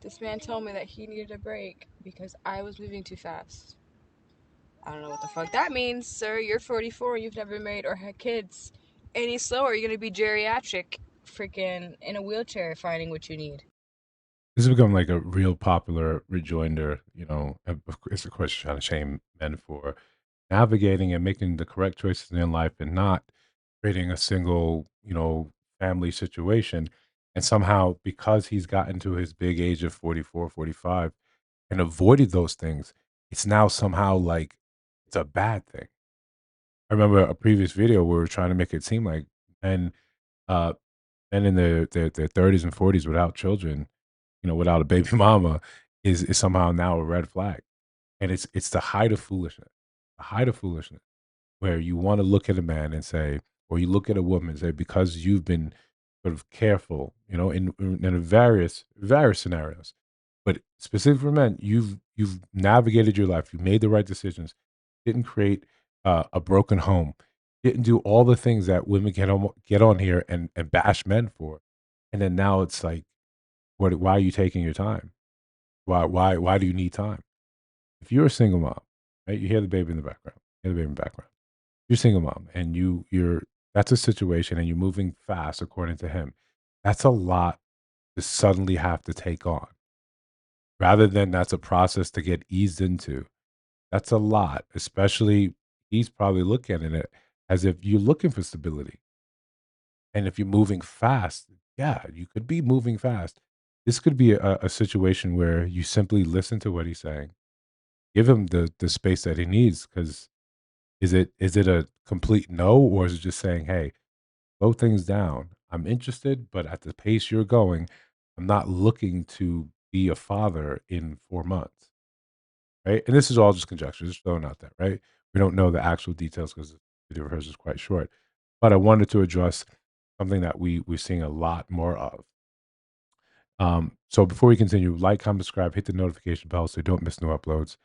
This man told me that he needed a break because I was moving too fast. I don't know what the fuck that means, sir. You're 44 and you've never married or had kids. Any slower, you're gonna be geriatric, freaking in a wheelchair, finding what you need. This has become like a real popular rejoinder. It's of course trying to shame men for navigating and making the correct choices in their life and not creating a single, family situation. And somehow, because he's gotten to his big age of 44, 45, and avoided those things, it's now somehow like it's a bad thing. I remember a previous video where we were trying to make it seem like men, uh, men in their 30s and 40s without children, without a baby mama, is somehow now a red flag. And it's the height of foolishness. The height of foolishness where you want to look at a man and say, or you look at a woman and say, because you've been sort of careful, in various scenarios, but specific for men, you've navigated your life, you made the right decisions, didn't create a broken home, didn't do all the things that women get on here and bash men for, and then now it's like, why are you taking your time? Why do you need time? If you're a single mom, right? You hear the baby in the background. You hear the baby in the background. You're a single mom, and you're that's a situation, and you're moving fast, according to him. That's a lot to suddenly have to take on, rather than that's a process to get eased into. That's a lot, especially he's probably looking at it as if you're looking for stability, and if you're moving fast, yeah, you could be moving fast. This could be a situation where you simply listen to what he's saying, give him the space that he needs, because is it a complete no, or is it just saying, "Hey, slow things down. I'm interested, but at the pace you're going, I'm not looking to be a father in 4 months," right? And this is all just conjecture, just throwing out there, right? We don't know the actual details because the video rehearsal is quite short. But I wanted to address something that we're seeing a lot more of. So before we continue, like, comment, subscribe, hit the notification bell so you don't miss new uploads.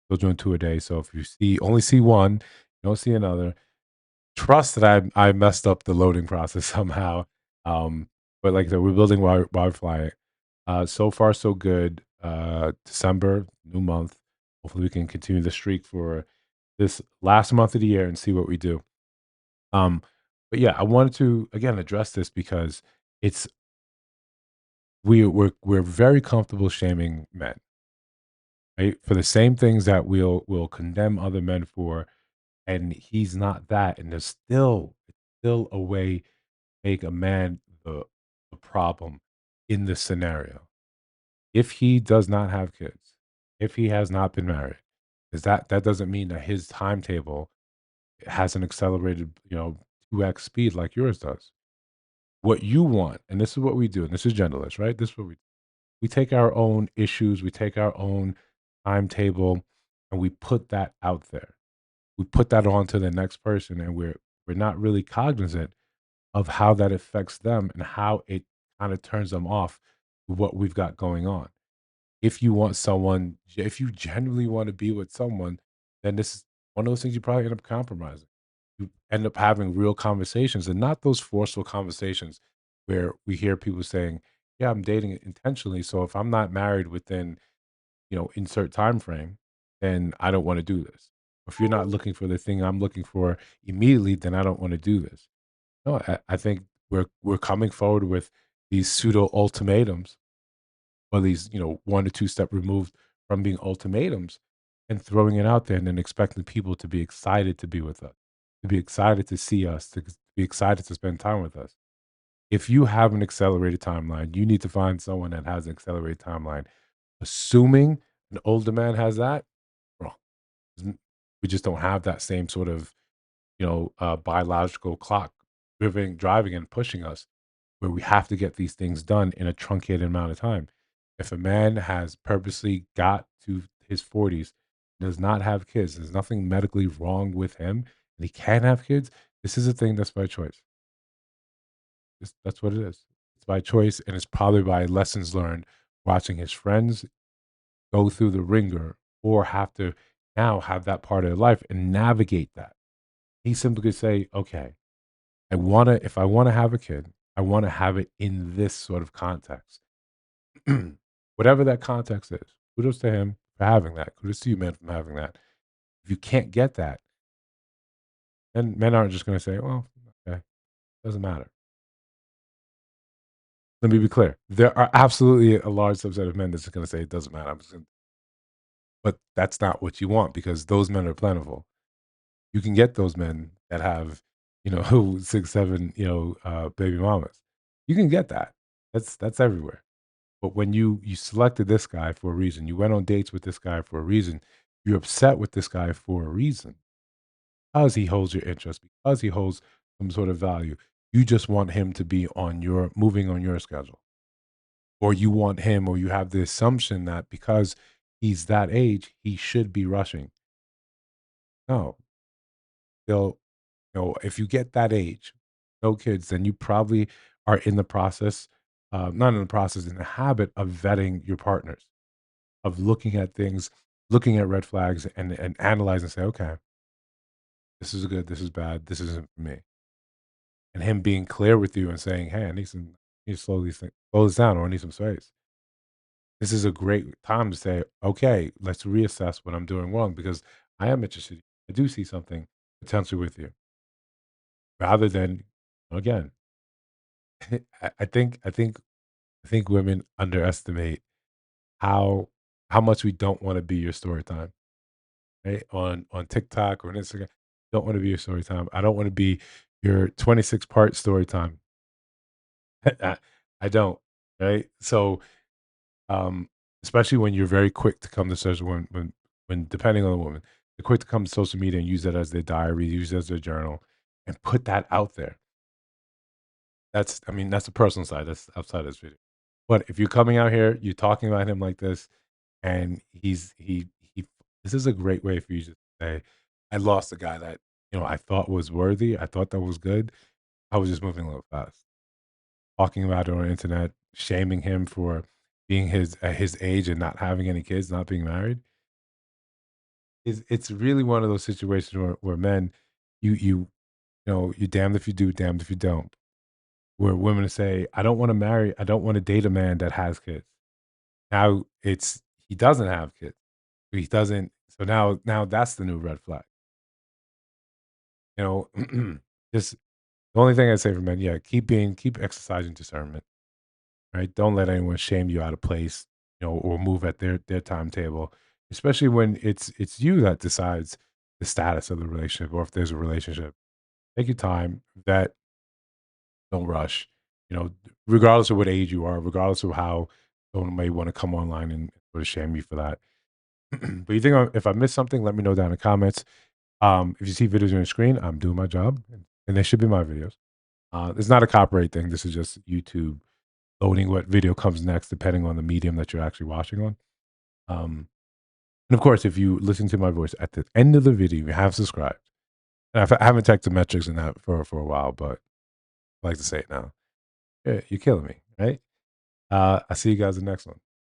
We're doing 2 a day, so if you only see one, you don't see another, trust that I messed up the loading process somehow. But like I said, we're building while we're flying. So far, so good. December, new month. Hopefully, we can continue the streak for this last month of the year and see what we do. Um, but yeah, I wanted to again address this because it's we're very comfortable shaming men, right? For the same things that we'll condemn other men for, and he's not that, and there's still a way make a man the problem in this scenario. If he does not have kids, if he has not been married, is that doesn't mean that his timetable has an accelerated, 2x speed like yours does. What you want, and this is what we do, and this is genderless, right? This is what we take our own issues, we take our own timetable, and we put that out there. We put that on to the next person, and we're not really cognizant of how that affects them and how it kind of turns them off to what we've got going on. If you want someone, if you genuinely want to be with someone, then this is one of those things you probably end up compromising. You end up having real conversations and not those forceful conversations where we hear people saying, "Yeah, I'm dating intentionally. So if I'm not married within, insert time frame, then I don't want to do this. If you're not looking for the thing I'm looking for immediately, then I don't want to do this." No, I think we're coming forward with these pseudo ultimatums, or these, 1 to 2 step removed from being ultimatums, and throwing it out there and then expecting people to be excited to be with us, to be excited to see us, to be excited to spend time with us. If you have an accelerated timeline, you need to find someone that has an accelerated timeline. Assuming an older man has that, well, we just don't have that same sort of, biological clock driving and pushing us, where we have to get these things done in a truncated amount of time. If a man has purposely got to his 40s, does not have kids, there's nothing medically wrong with him, and he can have kids, this is a thing that's by choice. That's what it is. It's by choice, and it's probably by lessons learned, watching his friends go through the ringer or have to now have that part of their life and navigate that. He simply could say, okay, if I wanna have a kid, I wanna have it in this sort of context. Whatever that context is. Kudos to him for having that. Kudos to you, men, for having that. If you can't get that, then men aren't just going to say, well, okay, doesn't matter. Let me be clear. There are absolutely a large subset of men that's going to say it doesn't matter. But that's not what you want because those men are plentiful. You can get those men that have, 6, 7, baby mamas. You can get that. That's everywhere. But when you selected this guy for a reason, you went on dates with this guy for a reason, you're upset with this guy for a reason, because he holds your interest, because he holds some sort of value. You just want him to be on your moving on your schedule. Or you want him, or you have the assumption that because he's that age, he should be rushing. No, they'll, if you get that age, no kids, then you probably are in the process, not in the process, in the habit of vetting your partners, of looking at things, looking at red flags and analyzing and say, okay, this is good, this is bad, this isn't for me. And him being clear with you and saying, hey, need to slow this down, or I need some space. This is a great time to say, okay, let's reassess what I'm doing wrong because I am interested. I do see something potentially with you. Rather than, again, I think women underestimate how how much we don't want to be your story time, right? On TikTok or on Instagram, don't want to be your story time. I don't want to be your 26-part story time. I, I don't, right? So, um, especially when you're very quick to come to social when depending on the woman, they're quick to come to social media and use that as their diary, use it as their journal, and put that out there. I mean, that's the personal side. That's outside this video. But if you're coming out here, you're talking about him like this, and he this is a great way for you to say, I lost a guy that, I thought was worthy. I thought that was good. I was just moving a little fast. Talking about it on the internet, shaming him for being his at his age and not having any kids, not being married. Is It's really one of those situations where men, you're damned if you do, damned if you don't. Where women say, I don't want to date a man that has kids. Now he doesn't have kids. He doesn't. So now that's the new red flag. You know, just the only thing I say for men, yeah, keep exercising discernment. Right. Don't let anyone shame you out of place, or move at their timetable. Especially when it's you that decides the status of the relationship, or if there's a relationship. Take your time. That don't rush. Regardless of what age you are, regardless of how someone may want to come online and sort of shame you for that. But you think if I missed something, let me know down in the comments. If you see videos on your screen, I'm doing my job, and they should be my videos. It's not a copyright thing. This is just YouTube loading what video comes next, depending on the medium that you're actually watching on. Um, and of course, if you listen to my voice at the end of the video, you have subscribed. And I haven't checked the metrics in that for a while, but I like to say it now. Yeah, you're killing me, right? I'll see you guys in the next one.